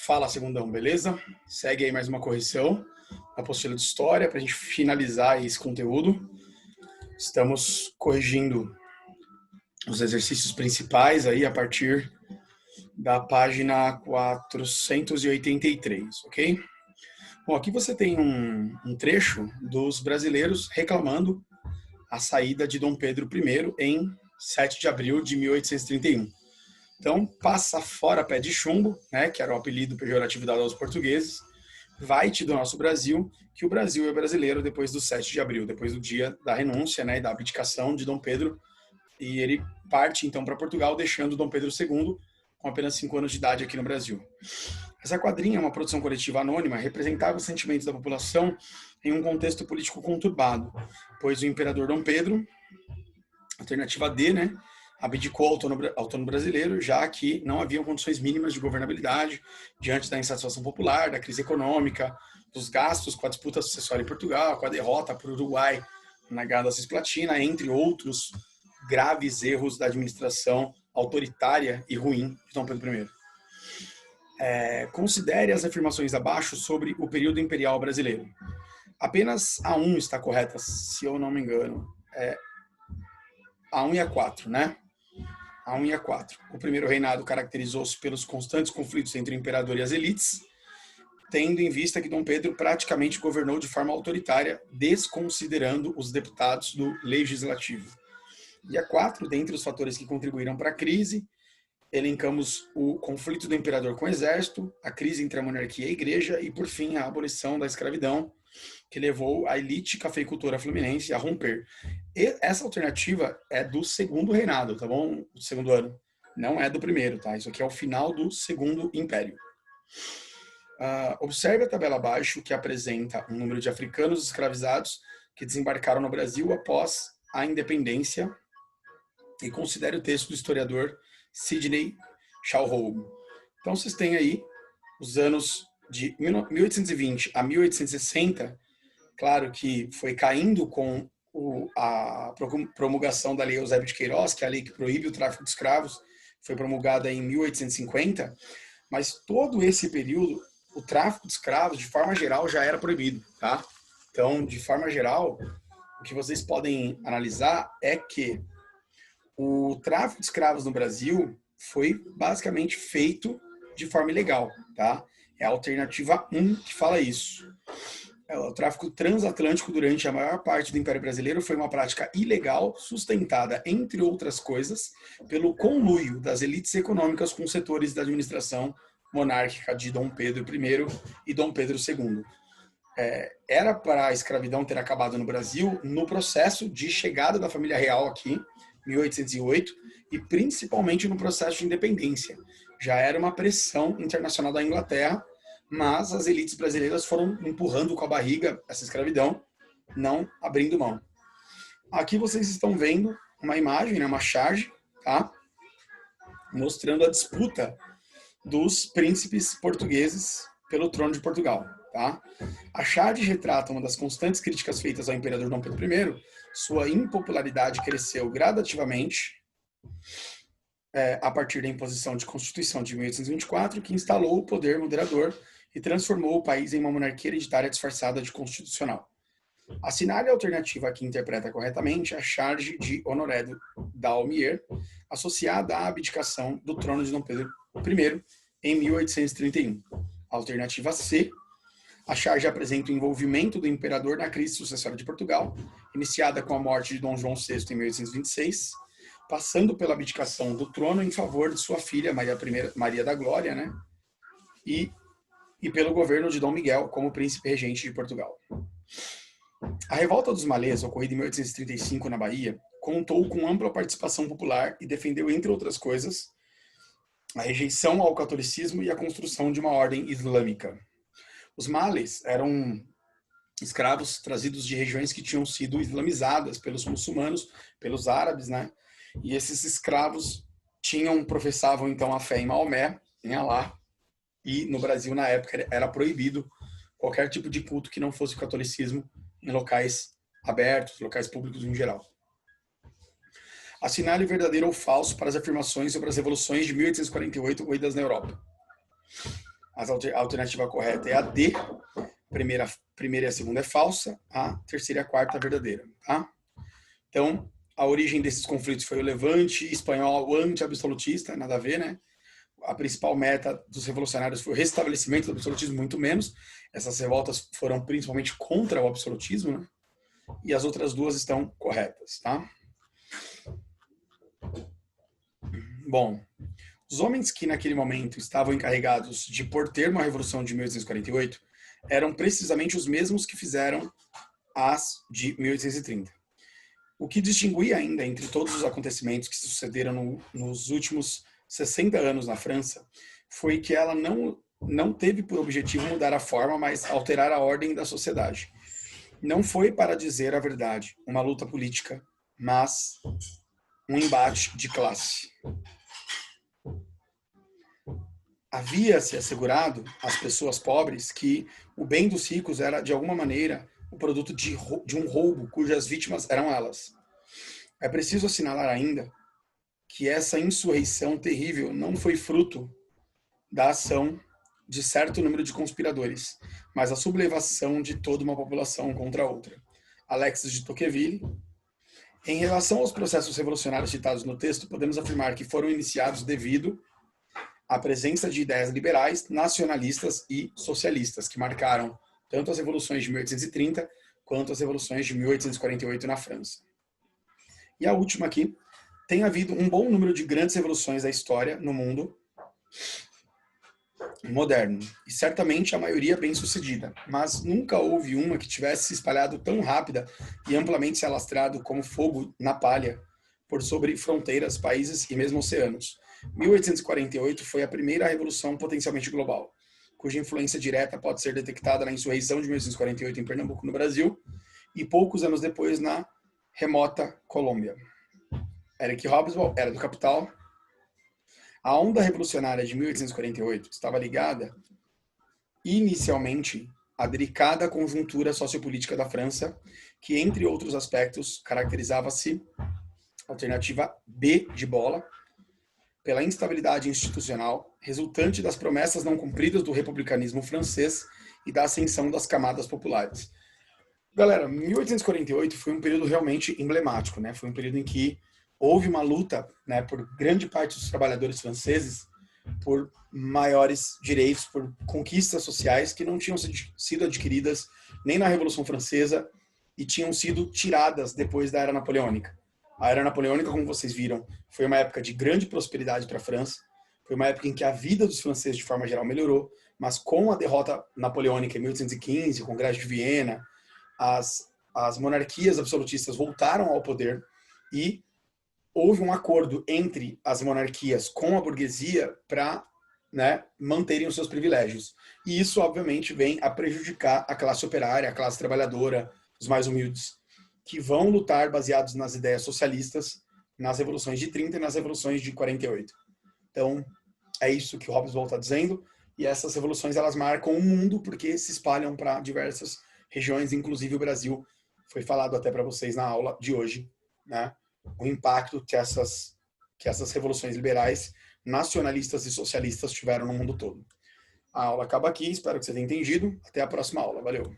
Fala, segundão, beleza? Segue aí mais uma correção, apostila de história, para a gente finalizar esse conteúdo. Estamos corrigindo os exercícios principais aí a partir da página 483, ok? Bom, aqui você tem um trecho dos brasileiros reclamando a saída de Dom Pedro I em 7 de abril de 1831. Então, passa fora pé de chumbo, né, que era o apelido pejorativo dado aos portugueses, vai-te do nosso Brasil, que o Brasil é brasileiro depois do 7 de abril, depois do dia da renúncia, né, e da abdicação de Dom Pedro, e ele parte então para Portugal, deixando Dom Pedro II com apenas 5 anos de idade aqui no Brasil. Essa quadrinha, uma produção coletiva anônima, representava os sentimentos da população em um contexto político conturbado, pois o imperador Dom Pedro, alternativa D, né, abdicou ao trono brasileiro, já que não haviam condições mínimas de governabilidade diante da insatisfação popular, da crise econômica, dos gastos com a disputa sucessória em Portugal, com a derrota para o Uruguai na Guerra da Cisplatina, entre outros graves erros da administração autoritária e ruim de Dom Pedro I. Considere as afirmações abaixo sobre o período imperial brasileiro. Apenas a 1 está correta, se eu não me engano. A 1 e a 4, né? A 1 e a 4. O primeiro reinado caracterizou-se pelos constantes conflitos entre o imperador e as elites, tendo em vista que Dom Pedro praticamente governou de forma autoritária, desconsiderando os deputados do legislativo. E a 4, dentre os fatores que contribuíram para a crise, elencamos o conflito do imperador com o exército, a crise entre a monarquia e a igreja e, por fim, a abolição da escravidão, que levou a elite cafeicultora fluminense a romper. E essa alternativa é do segundo reinado, tá bom? Do segundo ano. Não é do primeiro, tá? Isso aqui é o final do segundo império. Observe a tabela abaixo, que apresenta um número de africanos escravizados que desembarcaram no Brasil após a independência, e considere o texto do historiador Sidney Chalhoub. Então, vocês têm aí os anos de 1820 a 1860, claro que foi caindo com a promulgação da Lei Eusébio de Queiroz, que é a lei que proíbe o tráfico de escravos, foi promulgada em 1850, mas todo esse período, o tráfico de escravos, de forma geral, já era proibido, tá? Então, de forma geral, o que vocês podem analisar é que o tráfico de escravos no Brasil foi basicamente feito de forma ilegal, tá? É a alternativa 1 que fala isso. O tráfico transatlântico durante a maior parte do Império Brasileiro foi uma prática ilegal, sustentada, entre outras coisas, pelo conluio das elites econômicas com setores da administração monárquica de Dom Pedro I e Dom Pedro II. Era para a escravidão ter acabado no Brasil no processo de chegada da família real aqui, 1808, e principalmente no processo de independência. Já era uma pressão internacional da Inglaterra, mas as elites brasileiras foram empurrando com a barriga essa escravidão, não abrindo mão. Aqui vocês estão vendo uma imagem, né, uma charge, tá? Mostrando a disputa dos príncipes portugueses pelo trono de Portugal. Tá? A charge retrata uma das constantes críticas feitas ao imperador Dom Pedro I. Sua impopularidade cresceu gradativamente a partir da imposição de Constituição de 1824, que instalou o poder moderador e transformou o país em uma monarquia hereditária disfarçada de constitucional. Assinale a alternativa que interpreta corretamente a charge de Honoré Daumier, associada à abdicação do trono de Dom Pedro I em 1831. Alternativa C. A charge apresenta o envolvimento do imperador na crise sucessória de Portugal, iniciada com a morte de Dom João VI em 1826, passando pela abdicação do trono em favor de sua filha, Maria da Glória, né? E pelo governo de Dom Miguel como príncipe regente de Portugal. A revolta dos malês, ocorrida em 1835 na Bahia, contou com ampla participação popular e defendeu, entre outras coisas, a rejeição ao catolicismo e a construção de uma ordem islâmica. Os males eram escravos trazidos de regiões que tinham sido islamizadas pelos muçulmanos, pelos árabes, né? E esses escravos professavam então a fé em Maomé, em Alá, e no Brasil na época era proibido qualquer tipo de culto que não fosse o catolicismo em locais abertos, locais públicos em geral. Assinale verdadeiro ou falso para as afirmações sobre as revoluções de 1848 ocorridas na Europa. A alternativa correta é a D. Primeira e a segunda é falsa, a terceira e a quarta é verdadeira. Tá? Então, a origem desses conflitos foi o levante espanhol anti-absolutista, nada a ver, né? A principal meta dos revolucionários foi o restabelecimento do absolutismo, muito menos. Essas revoltas foram principalmente contra o absolutismo, né? E as outras duas estão corretas, tá? Bom, os homens que naquele momento estavam encarregados de pôr termo à Revolução de 1848 eram precisamente os mesmos que fizeram as de 1830. O que distinguia ainda entre todos os acontecimentos que se sucederam nos últimos 60 anos na França foi que ela não teve por objetivo mudar a forma, mas alterar a ordem da sociedade. Não foi, para dizer a verdade, uma luta política, mas um embate de classe. Havia-se assegurado às pessoas pobres que o bem dos ricos era, de alguma maneira, o produto de um roubo cujas vítimas eram elas. É preciso assinalar ainda que essa insurreição terrível não foi fruto da ação de certo número de conspiradores, mas a sublevação de toda uma população contra outra. Alexis de Tocqueville. Em relação aos processos revolucionários citados no texto, podemos afirmar que foram iniciados devido à presença de ideias liberais, nacionalistas e socialistas, que marcaram tanto as revoluções de 1830 quanto as revoluções de 1848 na França. E a última aqui, tem havido um bom número de grandes revoluções da história no mundo moderno, e certamente a maioria bem-sucedida, mas nunca houve uma que tivesse se espalhado tão rápida e amplamente se alastrado como fogo na palha por sobre fronteiras, países e mesmo oceanos. 1848 foi a primeira revolução potencialmente global, cuja influência direta pode ser detectada na insurreição de 1848 em Pernambuco, no Brasil, e poucos anos depois na remota Colômbia. Eric Hobsbawm era do Capital. A onda revolucionária de 1848 estava ligada inicialmente à delicada conjuntura sociopolítica da França, que, entre outros aspectos, caracterizava-se, alternativa B de bola, pela instabilidade institucional resultante das promessas não cumpridas do republicanismo francês e da ascensão das camadas populares. Galera, 1848 foi um período realmente emblemático, né? Foi um período em que houve uma luta, né, por grande parte dos trabalhadores franceses por maiores direitos, por conquistas sociais que não tinham sido adquiridas nem na Revolução Francesa e tinham sido tiradas depois da Era Napoleônica. A Era Napoleônica, como vocês viram, foi uma época de grande prosperidade para a França, foi uma época em que a vida dos franceses, de forma geral, melhorou, mas com a derrota napoleônica em 1815, o Congresso de Viena, as monarquias absolutistas voltaram ao poder e houve um acordo entre as monarquias com a burguesia para, né, manterem os seus privilégios. E isso, obviamente, vem a prejudicar a classe operária, a classe trabalhadora, os mais humildes, que vão lutar baseados nas ideias socialistas nas revoluções de 30 e nas revoluções de 48. Então, é isso que o Hobsbawm está dizendo. E essas revoluções, elas marcam o mundo porque se espalham para diversas regiões, inclusive o Brasil. Foi falado até para vocês na aula de hoje, né? O impacto que essas revoluções liberais, nacionalistas e socialistas tiveram no mundo todo. A aula acaba aqui, espero que você tenha entendido. Até a próxima aula. Valeu!